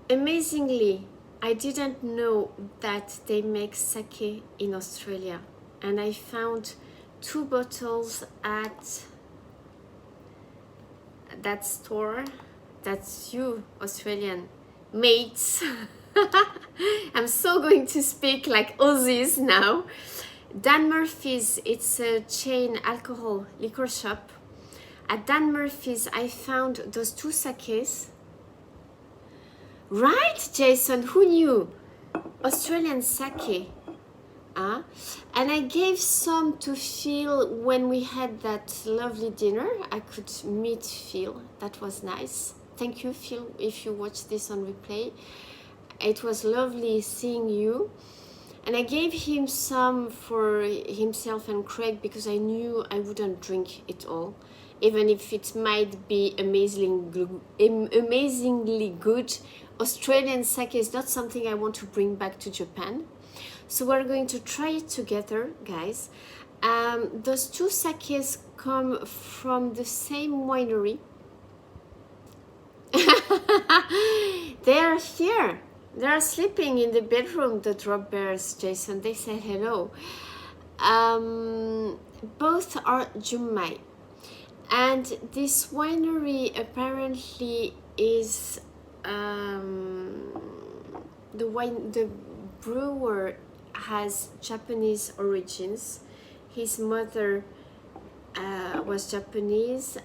Amazingly, I didn't know that they make sake in Australia, and I found 2 bottles at that store. That's you, Australian mates. I'm so going to speak like Aussies now. Dan Murphy's, it's a chain alcohol liquor shop. At Dan Murphy's, I found those 2 sakes. Right, Jason, who knew? Australian sake. And I gave some to Phil when we had that lovely dinner. I could meet Phil. That was nice. Thank you, Phil, if you watch this on replay. It was lovely seeing you. And I gave him some for himself and Craig because I knew I wouldn't drink it all, even if it might be amazingly good. Australian sake is not something I want to bring back to Japan. So we're going to try it together, guys. Those 2 sakes come from the same winery. They are here. They are sleeping in the bedroom, the drop bears, Jason. They said hello. Both are Junmai. And this winery apparently is the brewer has Japanese origins. His mother was Japanese,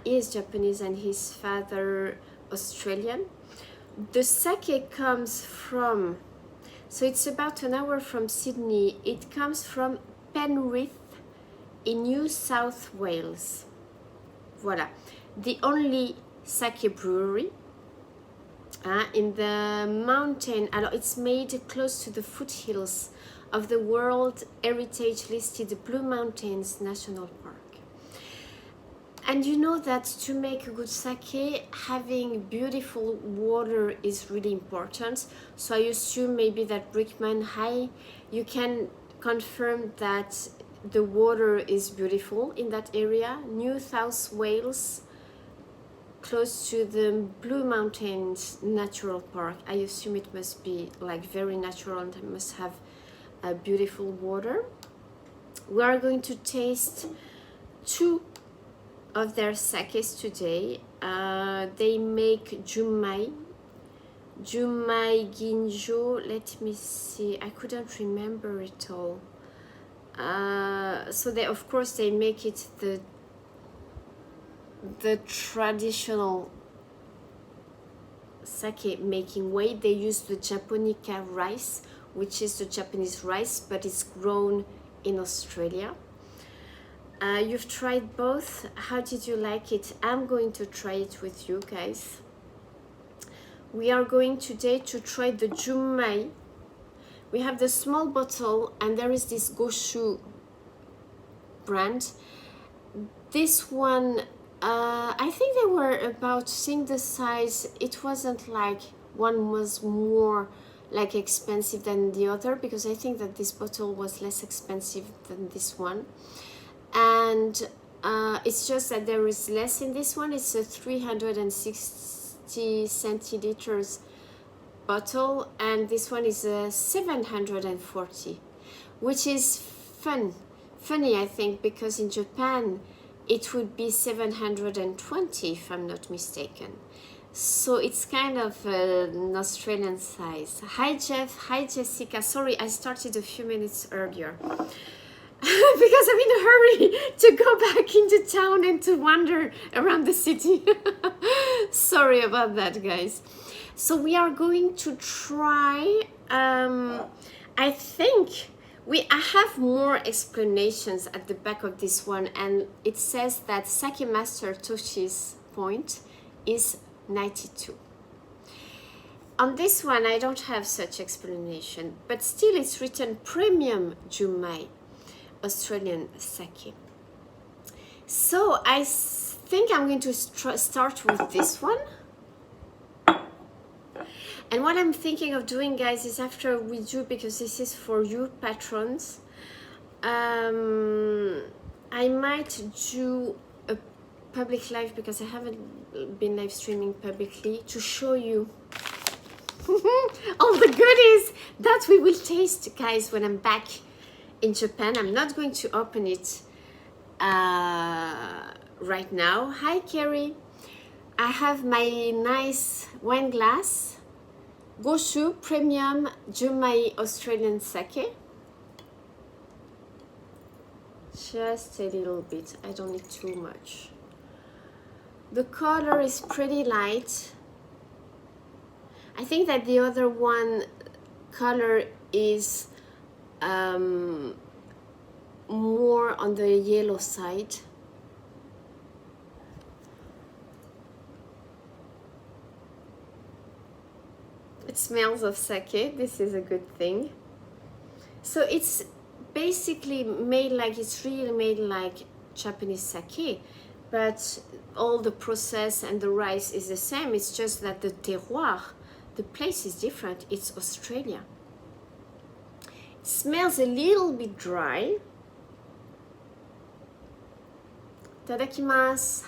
is Japanese, and his father Australian. The sake comes from, so it's about an hour from Sydney. It comes from Penrith in New South Wales. Voilà, the only sake brewery in the mountain. Alors, it's made close to the foothills of the World Heritage listed Blue Mountains National Park. And you know that to make a good sake, having beautiful water is really important. So I assume maybe that Brickman, hi, you can confirm that the water is beautiful in that area. New South Wales, close to the Blue Mountains Natural Park. I assume it must be like very natural and must have a beautiful water. We are going to taste 2 of their sakes today. They make Junmai Ginjo. Let me see, I couldn't remember it all. So they, of course, they make it the traditional sake making way. They use the Japonica rice, which is the Japanese rice, but it's grown in Australia. You've tried both. How did you like it? I'm going to try it with you guys. We are going today to try the Junmai. We have the small bottle, and there is this Goshu brand. This one, I think they were about, seeing the size, it wasn't like one was more like expensive than the other, because I think that this bottle was less expensive than this one. And it's just that there is less in this one. It's a 360 centiliters bottle, and this one is a 740, which is funny, I think, because in Japan it would be 720 if I'm not mistaken. So it's kind of an Australian size. Hi Jeff, hi Jessica. Sorry, I started a few minutes earlier because I'm in a hurry to go back into town and to wander around the city. Sorry about that, guys. So we are going to try, I think I have more explanations at the back of this one, and it says that Sake Master Toshi's point is 92. On this one, I don't have such explanation, but still it's written Premium Junmai Australian Sake. So I think I'm going to start with this one. And what I'm thinking of doing, guys, is after we do, because this is for you patrons, I might do a public live, because I haven't been live streaming publicly, to show you all the goodies that we will taste, guys, when I'm back in Japan. I'm not going to open it right now. Hi, Carrie. I have my nice wine glass, Goshu Premium Jumai Australian Sake. Just a little bit, I don't need too much. The color is pretty light. I think that the other one color is more on the yellow side. It smells of sake. This is a good thing. So it's basically made like, it's really made like Japanese sake, but all the process and the rice is the same. It's just that the terroir, the place is different. It's Australia. It smells a little bit dry. Tadakimasu.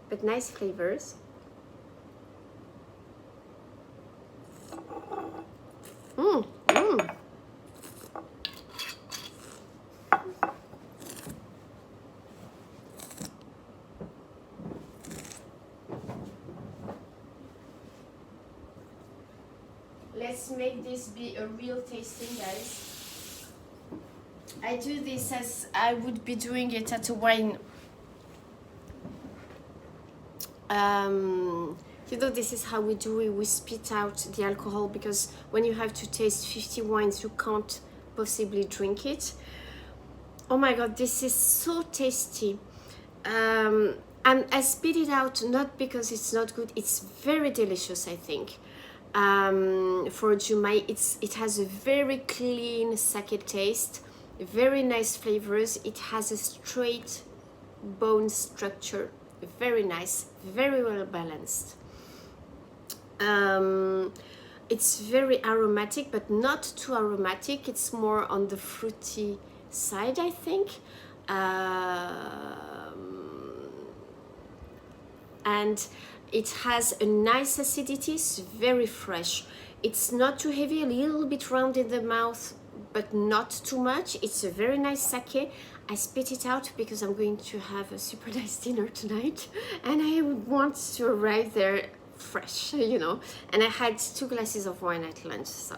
But nice flavors. Let's make this be a real tasting, guys. I do this as I would be doing it at a wine. You know, this is how we do it. We spit out the alcohol, because when you have to taste 50 wines, you can't possibly drink it. Oh my god, this is so tasty. And I spit it out not because it's not good. It's very delicious, I think. For Jumai, it has a very clean sake taste, very nice flavors. It has a straight bone structure, very nice, very well balanced. It's very aromatic, but not too aromatic. It's more on the fruity side, I think. And it has a nice acidity. It's very fresh. It's not too heavy, a little bit round in the mouth, but not too much. It's a very nice sake. I spit it out because I'm going to have a super nice dinner tonight, and I want to arrive there fresh, you know. And I had 2 glasses of wine at lunch, so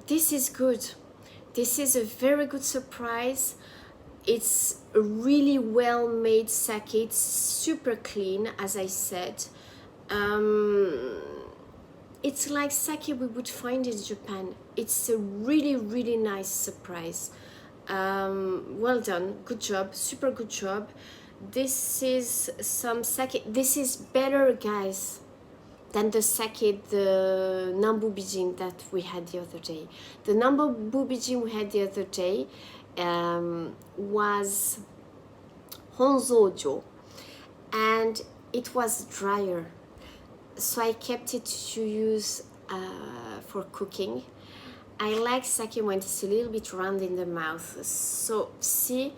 this is good. This is a very good surprise. It's a really well made sake. It's super clean, as I said. It's like sake we would find in Japan. It's a really, really nice surprise. Well done, good job, super good job. This is some sake. This is better, guys, than the sake, the Nambu Bijin that we had the other day. The Nambu Bijin we had the other day was Honzojo, and it was drier, so I kept it to use for cooking. I like sake when it's a little bit round in the mouth. So see,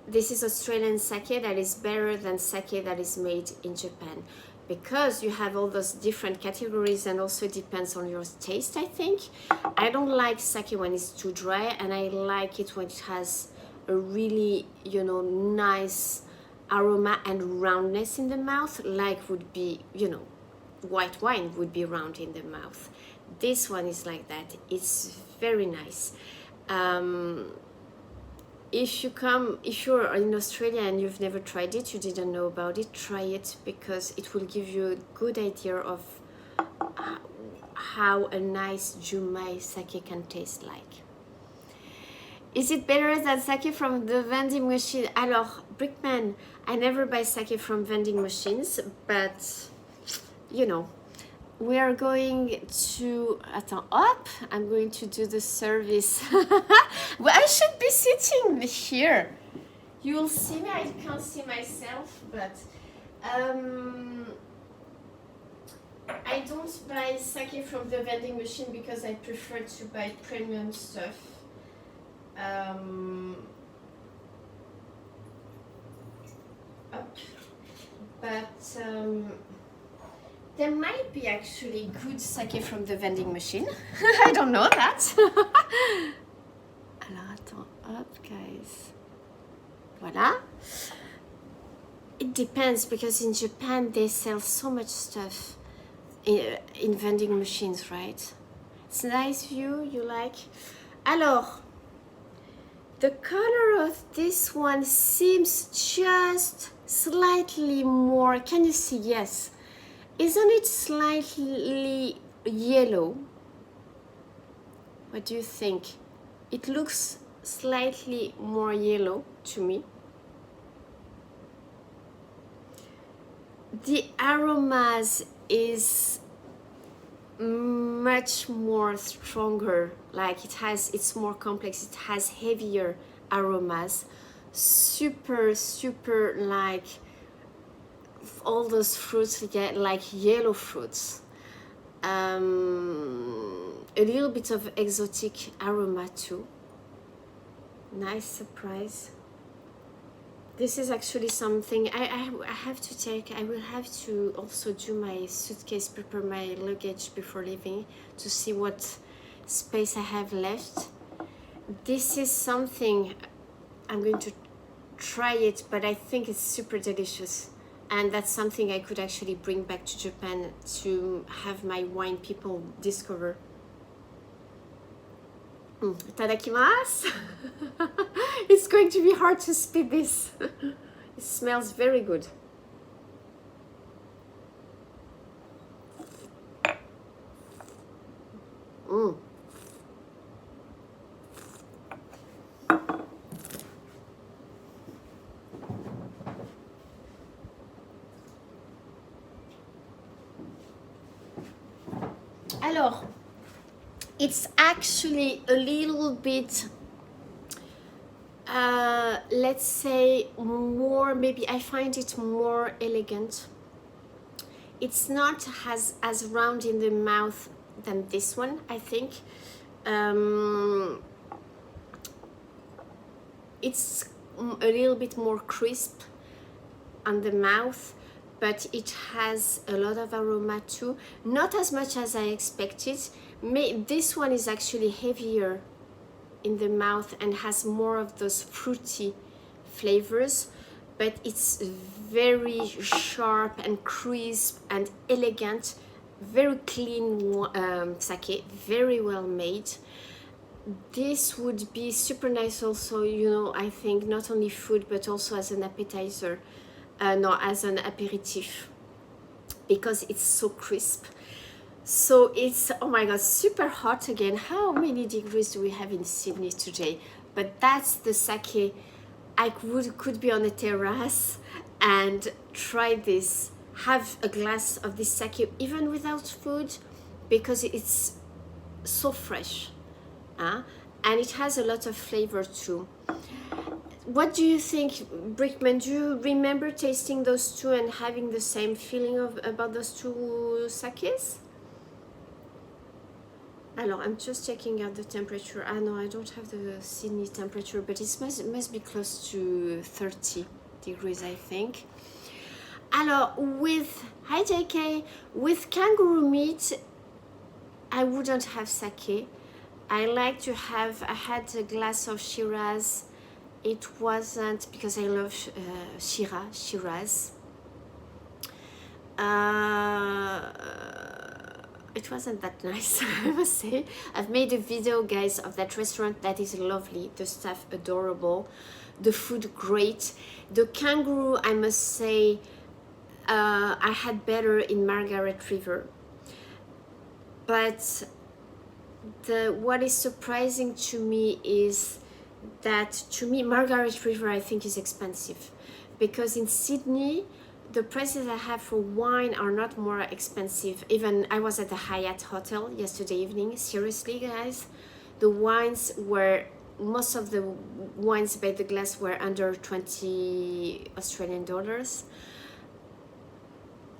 this is Australian sake that is better than sake that is made in Japan, because you have all those different categories, and also it depends on your taste, I think. I don't like sake when it's too dry, and I like it when it has a really, you know, nice aroma and roundness in the mouth, like would be, you know, white wine would be round in the mouth. This one is like that. It's very nice. If you're in Australia and you've never tried it, you didn't know about it, try it, because it will give you a good idea of how a nice Jumai sake can taste like. Is it better than sake from the vending machine? Alors, Brickman, I never buy sake from vending machines, but you know, we are going to, attends, hop, I'm going to do the service. Well, I should be sitting here. You will see me, I can't see myself, but I don't buy sake from the vending machine because I prefer to buy premium stuff. there might be actually good sake from the vending machine. I don't know that. Alors attends, hop guys. Voilà. It depends because in Japan they sell so much stuff in vending machines, right? It's a nice view, you like? Alors, the color of this one seems just slightly more, can you see? Yes. Isn't it slightly yellow? What do you think? It looks slightly more yellow to me. The aromas is much more stronger, like it's more complex, it has heavier aromas, super like all those fruits like yellow fruits, a little bit of exotic aroma too. Nice surprise. This is actually something I have to take. I will have to also do my suitcase, prepare my luggage before leaving to see what space I have left. This is something I'm going to try it, but I think it's super delicious. And that's something I could actually bring back to Japan to have my wine people discover. Itadakimasu! It's going to be hard to speak this. It smells very good. Alors, it's actually a little bit, let's say more, maybe I find it more elegant. It's not as round in the mouth than this one, I think. It's a little bit more crisp on the mouth, but it has a lot of aroma too. Not as much as I expected. This one is actually heavier in the mouth and has more of those fruity flavors, but it's very sharp and crisp and elegant, very clean sake, very well made. This would be super nice also, you know, I think not only food but also as an appetizer, no, as an aperitif, because it's so crisp. So it's, oh my god, super hot again. How many degrees do we have in Sydney today? But that's the sake. I could be on a terrace and try this, have a glass of this sake even without food, because it's so fresh, and it has a lot of flavor too. What do you think, Brickman? Do you remember tasting those two and having the same feeling about those two sakes? Alors, I'm just checking out the temperature. No, I don't have the Sydney temperature, but it must be close to 30 degrees, I think. Alors, hi JK, with kangaroo meat, I wouldn't have sake. I like to have, I had a glass of Shiraz. It wasn't, because I love Shiraz. It wasn't that nice, I must say. I've made a video, guys, of that restaurant. That is lovely. The staff adorable. The food great. The kangaroo, I must say, I had better in Margaret River. But what is surprising to me is that, to me, Margaret River, I think, is expensive, because in Sydney the prices I have for wine are not more expensive. Even I was at the Hyatt Hotel yesterday evening. Seriously, guys, the wines were, most of the wines by the glass were under 20 Australian dollars.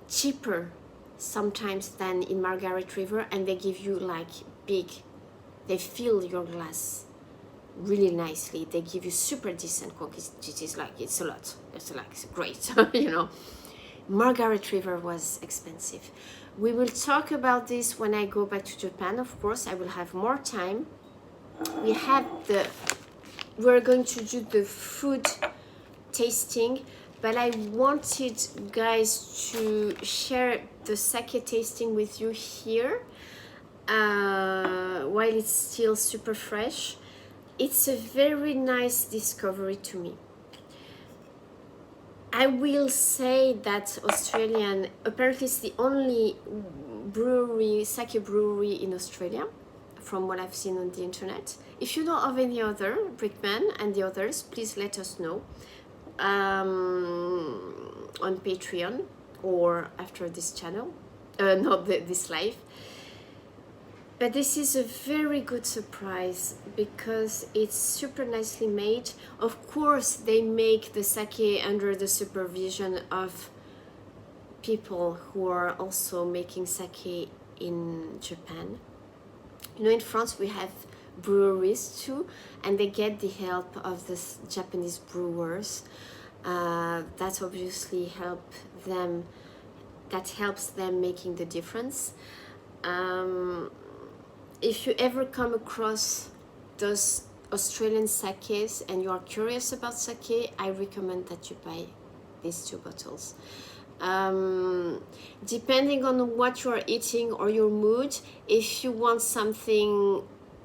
Cheaper sometimes than in Margaret River, and they give you like big, they fill your glass really nicely. They give you super decent quantities, like it's a lot. It's like great, you know. Margaret River was expensive. We will talk about this when I go back to Japan, of course. I will have more time. We're going to do the food tasting, but I wanted, guys, to share the sake tasting with you here while it's still super fresh. It's a very nice discovery to me. I will say that Australian, apparently it's the only brewery, sake brewery in Australia, from what I've seen on the internet. If you know of any other, Brickman and the others, please let us know on Patreon or after this channel, not this live. But this is a very good surprise because it's super nicely made. Of course, they make the sake under the supervision of people who are also making sake in Japan. You know, in France we have breweries too, and they get the help of the Japanese brewers. That obviously helps them making the difference. If you ever come across those Australian sakes and you are curious about sake, I recommend that you buy these 2 bottles. Depending on what you are eating or your mood, if you want something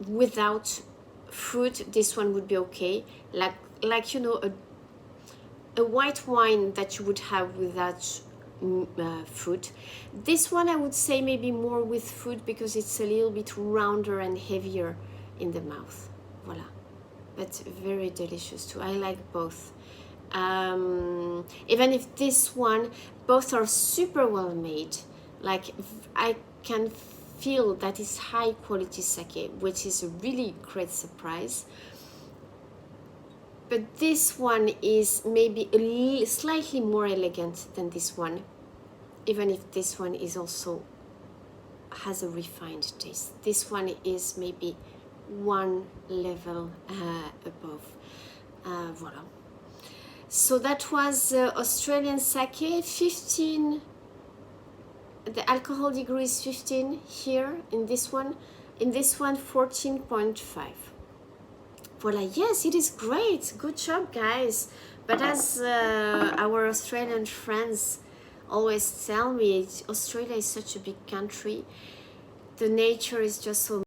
without fruit, this one would be okay. Like you know, a white wine that you would have without fruit. This one I would say maybe more with fruit because it's a little bit rounder and heavier in the mouth. Voila, but very delicious too. I like both. Even if this one, both are super well made. Like I can feel that it's high quality sake, which is a really great surprise. But this one is maybe slightly more elegant than this one, even if this one is also has a refined taste. This one is maybe one level above. Voila. So that was Australian sake, 15. The alcohol degree is 15 here in this one. In this one, 14.5. Voila, yes, it is great. Good job, guys. But as our Australian friends always tell me, Australia is such a big country. The nature is just so